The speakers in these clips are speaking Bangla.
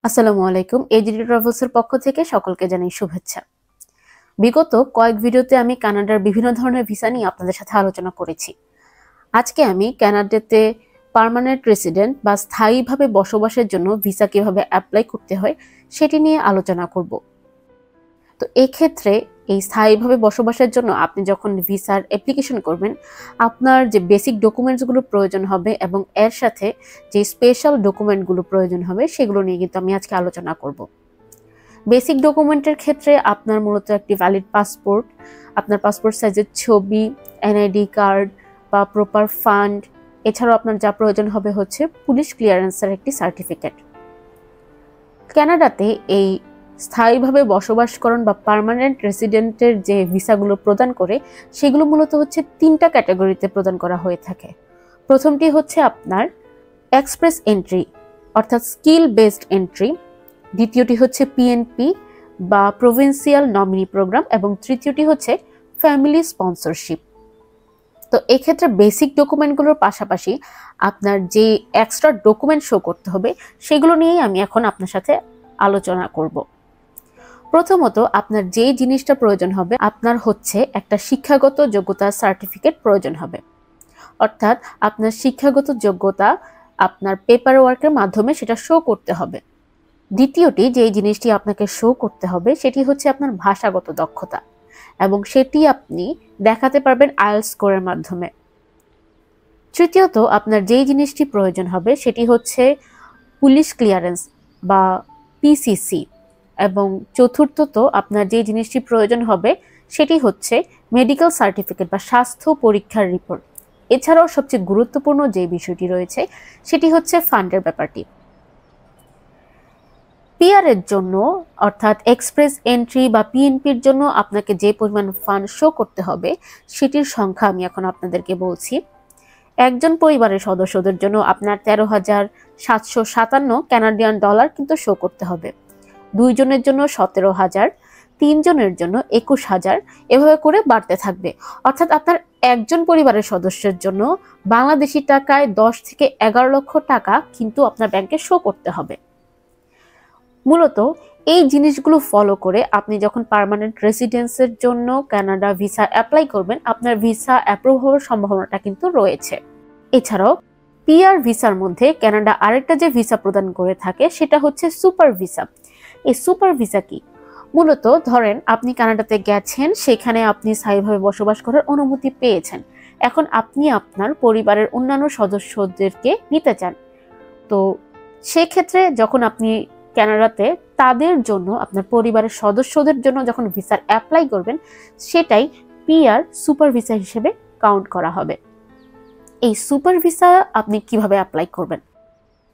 আসসালামু আলাইকুম। এজিডি ট্রাভেলসের পক্ষ থেকে সকলকে জানাই শুভেচ্ছা। বিগত কয়েক ভিডিওতে আমি কানাডার বিভিন্ন ধরনের ভিসা নিয়ে আপনাদের সাথে আলোচনা করেছি। আজকে আমি কানাডাতে পার্মানেন্ট রেসিডেন্ট বা স্থায়ীভাবে বসবাসের জন্য ভিসা কিভাবে অ্যাপ্লাই করতে হয় সেটি নিয়ে আলোচনা করব। তো এক্ষেত্রে এই স্থায়ীভাবে বসবাসের জন্য আপনি যখন ভিসার অ্যাপ্লিকেশন করবেন, আপনার যে বেসিক ডকুমেন্টসগুলো প্রয়োজন হবে এবং এর সাথে যে স্পেশাল ডকুমেন্টগুলো প্রয়োজন হবে সেগুলো নিয়ে কিন্তু আমি আজকে আলোচনা করব। বেসিক ডকুমেন্টের ক্ষেত্রে আপনার মূলত একটি ভ্যালিড পাসপোর্ট, আপনার পাসপোর্ট সাইজের ছবি, এনআইডি কার্ড বা প্রপার ফান্ড, এছাড়াও আপনার যা প্রয়োজন হবে হচ্ছে পুলিশ ক্লিয়ারেন্সের একটি সার্টিফিকেট। কানাডাতে এই স্থায়ীভাবে বসবাসকরণ বা পার্মানেন্ট রেসিডেন্টের যে ভিসাগুলো প্রদান করে সেগুলো মূলত হচ্ছে তিনটা ক্যাটাগরিতে প্রদান করা হয়ে থাকে। প্রথমটি হচ্ছে আপনার এক্সপ্রেস এন্ট্রি অর্থাৎ স্কিল বেসড এন্ট্রি, দ্বিতীয়টি হচ্ছে পিএনপি বা প্রভিন্সিয়াল নমিনি প্রোগ্রাম এবং তৃতীয়টি হচ্ছে ফ্যামিলি স্পন্সরশিপ। তো এক্ষেত্রে বেসিক ডকুমেন্টগুলোর পাশাপাশি আপনার যে এক্সট্রা ডকুমেন্ট শো করতে হবে সেগুলো নিয়েই আমি এখন আপনার সাথে আলোচনা করব। প্রথমত আপনার যে জিনিসটা প্রয়োজন হবে, আপনার হচ্ছে একটা শিক্ষাগত যোগ্যতা সার্টিফিকেট প্রয়োজন হবে। অর্থাৎ আপনার শিক্ষাগত যোগ্যতা আপনার পেপার ওয়ার্কের মাধ্যমে সেটা শো করতে হবে। দ্বিতীয়টি যে জিনিসটি আপনাকে শো করতে হবে সেটি হচ্ছে আপনার ভাষাগত দক্ষতা, এবং সেটি আপনি দেখাতে পারবেন আইএলটিএস স্কোরের মাধ্যমে। তৃতীয়ত আপনার যেই জিনিসটি প্রয়োজন হবে সেটি হচ্ছে পুলিশ ক্লিয়ারেন্স বা পিসিসি, এবং চতুর্থত আপনার যে জিনিসটি প্রয়োজন হবে সেটি হচ্ছে মেডিকেল সার্টিফিকেট বা স্বাস্থ্য পরীক্ষার রিপোর্ট। এছাড়াও সবচেয়ে গুরুত্বপূর্ণ যে বিষয়টি রয়েছে সেটি হচ্ছে ফান্ডের ব্যাপারটি। পিআর এর জন্য অর্থাৎ এক্সপ্রেস এন্ট্রি বা পিএনপির জন্য আপনাকে যে পরিমাণ ফান্ড শো করতে হবে সেটির সংখ্যা আমি এখন আপনাদেরকে বলছি। একজন পরিবারের সদস্যদের জন্য আপনার 13,757 কানাডিয়ান ডলার কিন্তু শো করতে হবে। দুইজনের জন্য 17,000, তিনজনের জন্য 21,000, এভাবে করে বাড়তে থাকবে। অর্থাৎ আপনার একজন পরিবারের সদস্যের জন্য বাংলাদেশি টাকায় 10 থেকে 11 লক্ষ টাকা কিন্তু আপনার ব্যাংকে শো করতে হবে। মূলত এই জিনিসগুলো ফলো করে আপনি যখন পার্মানেন্ট রেসিডেন্সের জন্য কানাডা ভিসা অ্যাপ্লাই করবেন, আপনার ভিসা অ্যাপ্রুভ হওয়ার সম্ভাবনাটা কিন্তু রয়েছে। এছাড়াও পিআর ভিসার মধ্যে কানাডা আরেকটা যে ভিসা প্রদান করে থাকে সেটা হচ্ছে সুপার ভিসা। এই সুপার ভিসা কি? মূলত ধরেন আপনি কানাডাতে গেছেন, সেখানে আপনি স্থায়ীভাবে বসবাস করার অনুমতি পেয়েছেন, এখন আপনি আপনার পরিবারের অন্যান্য সদস্যদেরকে নিতে চান। তো সেক্ষেত্রে যখন আপনি কানাডাতে তাদের জন্য, আপনার পরিবারের সদস্যদের জন্য যখন ভিসার অ্যাপ্লাই করবেন, সেটাই পিআর সুপার ভিসা হিসেবে কাউন্ট করা হবে। এই সুপার ভিসা আপনি কিভাবে অ্যাপ্লাই করবেন?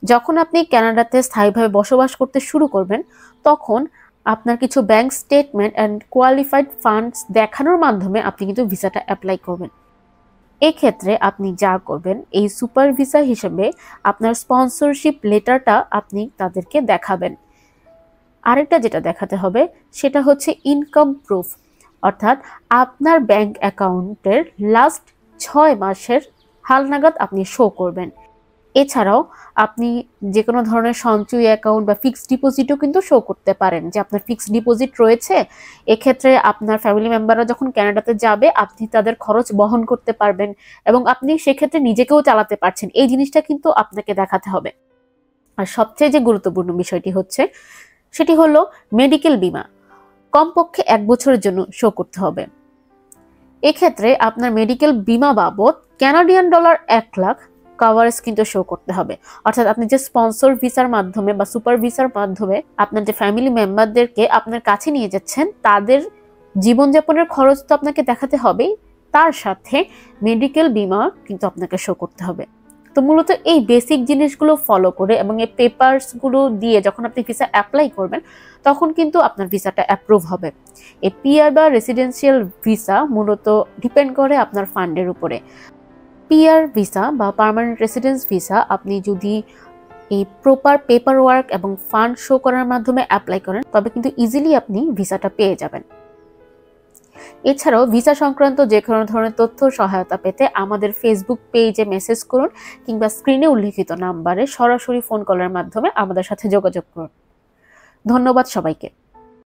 যখন আপনি কানাডাতে স্থায়ীভাবে বসবাস করতে শুরু করবেন, তখন আপনার কিছু bank statement and qualified funds দেখানোর মাধ্যমে আপনি কিন্তু ভিসাটা অ্যাপ্লাই করবেন। এক্ষেত্রে আপনি যা করবেন, এই সুপার ভিসা হিসেবে আপনার স্পন্সরশিপ লেটারটা আপনি তাদেরকে দেখাবেন। আরেকটা যেটা দেখাতে হবে সেটা হচ্ছে ইনকাম প্রুফ, অর্থাৎ আপনার ব্যাংক অ্যাকাউন্টের লাস্ট 6 মাসের হালনাগাদ আপনি শো করবেন। এছাড়াও আপনি যে কোনো ধরনের সঞ্চয়ী অ্যাকাউন্ট বা ফিক্সড ডিপোজিটও কিন্তু শো করতে পারেন যে আপনার ফিক্সড ডিপোজিট রয়েছে। এক্ষেত্রে আপনার ফ্যামিলি মেম্বাররা যখন কানাডাতে যাবে আপনি তাদের খরচ বহন করতে পারবেন এবং আপনি সেক্ষেত্রে নিজেকেও চালাতে পারছেন, এই জিনিসটা কিন্তু আপনাকে দেখাতে হবে। আর সবচেয়ে যে গুরুত্বপূর্ণ বিষয়টি হচ্ছে সেটি হলো মেডিকেল বীমা, কমপক্ষে 1 বছরের জন্য শো করতে হবে। এক্ষেত্রে আপনার মেডিকেল বীমা বাবদ কানাডিয়ান ডলার 1 লাখ কভারেজ কিন্তু শো করতে হবে। অর্থাৎ আপনি যে স্পন্সর ভিসার মাধ্যমে বা সুপার ভিসার মাধ্যমে আপনার যে ফ্যামিলি মেম্বারদেরকে আপনার কাছে নিয়ে যাচ্ছেন, তাদের জীবনযাপনের খরচ তো আপনাকে দেখাতে হবেই, তার সাথে মেডিকেল বীমা কিন্তু আপনাকে শো করতে হবে। তো মূলত এই বেসিক জিনিসগুলো ফলো করে এবং এই পেপারসগুলো দিয়ে যখন আপনি ভিসা অ্যাপ্লাই করবেন, তখন কিন্তু আপনার ভিসাটা অ্যাপ্রুভ হবে। এই পিআর বা রেসিডেন্সিয়াল ভিসা মূলত ডিপেন্ড করে আপনার ফান্ডের উপরে। পিআর ভিসা বা পার্মানেন্ট রেসিডেন্স ভিসা আপনি যদি এই প্রপার পেপার ওয়ার্ক এবং ফান্ড শো করার মাধ্যমে অ্যাপ্লাই করেন, তবে কিন্তু ইজিলি আপনি ভিসাটা পেয়ে যাবেন। এছাড়াও ভিসা সংক্রান্ত যে কোনো ধরনের তথ্য সহায়তা পেতে আমাদের ফেসবুক পেজে মেসেজ করুন কিংবা স্ক্রিনে উল্লেখিত নাম্বারে সরাসরি ফোন কলের মাধ্যমে আমাদের সাথে যোগাযোগ করুন। ধন্যবাদ সবাইকে।